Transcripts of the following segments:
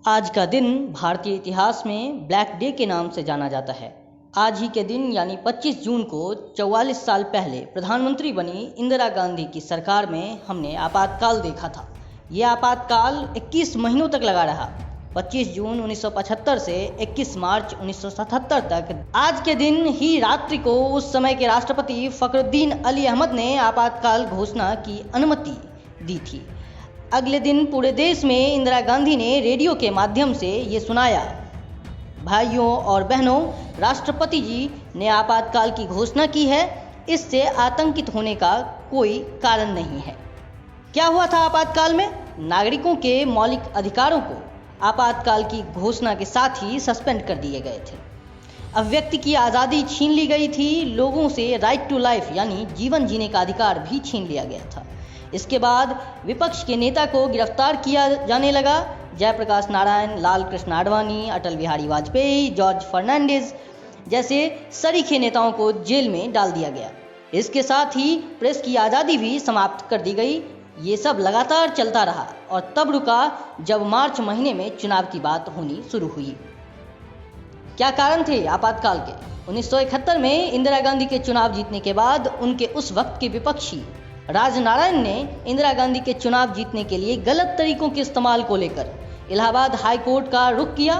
आज का दिन भारतीय इतिहास में ब्लैक डे के नाम से जाना जाता है। आज ही के दिन यानी 25 जून को 44 साल पहले प्रधानमंत्री बनी इंदिरा गांधी की सरकार में हमने आपातकाल देखा था। यह आपातकाल 21 महीनों तक लगा रहा, 25 जून 1975 से 21 मार्च 1977 तक। आज के दिन ही रात्रि को उस समय के राष्ट्रपति फखरुद्दीन अली अहमद ने आपातकाल घोषणा की अनुमति दी थी। अगले दिन पूरे देश में इंदिरा गांधी ने रेडियो के माध्यम से ये सुनाया, भाइयों और बहनों, राष्ट्रपति जी ने आपातकाल की घोषणा की है, इससे आतंकित होने का कोई कारण नहीं है। क्या हुआ था आपातकाल में? नागरिकों के मौलिक अधिकारों को आपातकाल की घोषणा के साथ ही सस्पेंड कर दिए गए थे। अभिव्यक्ति की आज़ादी छीन ली गई थी। लोगों से राइट टू लाइफ यानी जीवन जीने का अधिकार भी छीन लिया गया था। इसके बाद विपक्ष के नेता को गिरफ्तार किया जाने लगा। जयप्रकाश नारायण, लाल कृष्ण आडवाणी, अटल बिहारी वाजपेयी, जॉर्ज फर्नांडिस जैसे सरीखे नेताओं को जेल में डाल दिया गया। इसके साथ ही प्रेस की आज़ादी भी समाप्त कर दी गई। ये सब लगातार चलता रहा और तब रुका जब मार्च महीने में चुनाव की बात होनी शुरू हुई। क्या कारण थे आपातकाल के? 1971 में इंदिरा गांधी के चुनाव जीतने के बाद उनके उस वक्त के विपक्षी राजनारायण ने इंदिरा गांधी के चुनाव जीतने के लिए गलत तरीकों के इस्तेमाल को लेकर इलाहाबाद हाई कोर्ट का रुख किया।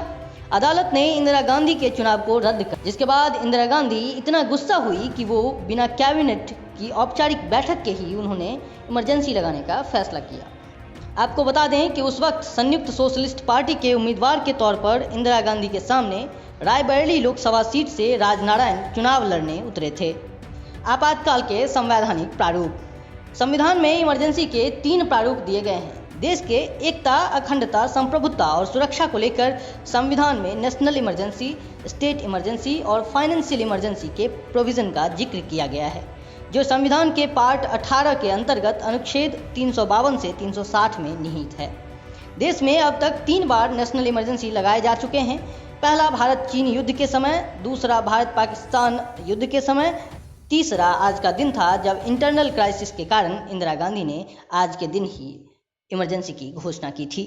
अदालत ने इंदिरा गांधी के चुनाव को रद्द कर, जिसके बाद इंदिरा गांधी इतना गुस्सा हुई कि वो बिना कैबिनेट की औपचारिक बैठक के ही उन्होंने इमरजेंसी लगाने का फैसला किया। आपको बता दें कि उस वक्त संयुक्त सोशलिस्ट पार्टी के उम्मीदवार के तौर पर इंदिरा गांधी के सामने रायबरेली लोकसभा सीट से राजनारायण चुनाव लड़ने उतरे थे। आपातकाल के संवैधानिक प्रारूप। संविधान में इमरजेंसी के 3 प्रारूप दिए गए हैं। देश के एकता, अखंडता, संप्रभुता और सुरक्षा को लेकर संविधान में नेशनल इमरजेंसी, स्टेट इमरजेंसी और फाइनेंशियल इमरजेंसी के प्रोविजन का जिक्र किया गया है, जो संविधान के पार्ट 18 के अंतर्गत अनुच्छेद 352 से 360 में निहित है। देश में अब तक 3 बार नेशनल इमरजेंसी लगाए जा चुके हैं। पहला भारत चीन युद्ध के समय, दूसरा भारत पाकिस्तान युद्ध के समय, तीसरा आज का दिन था जब इंटरनल क्राइसिस के कारण इंदिरा गांधी ने आज के दिन ही इमरजेंसी की घोषणा की थी।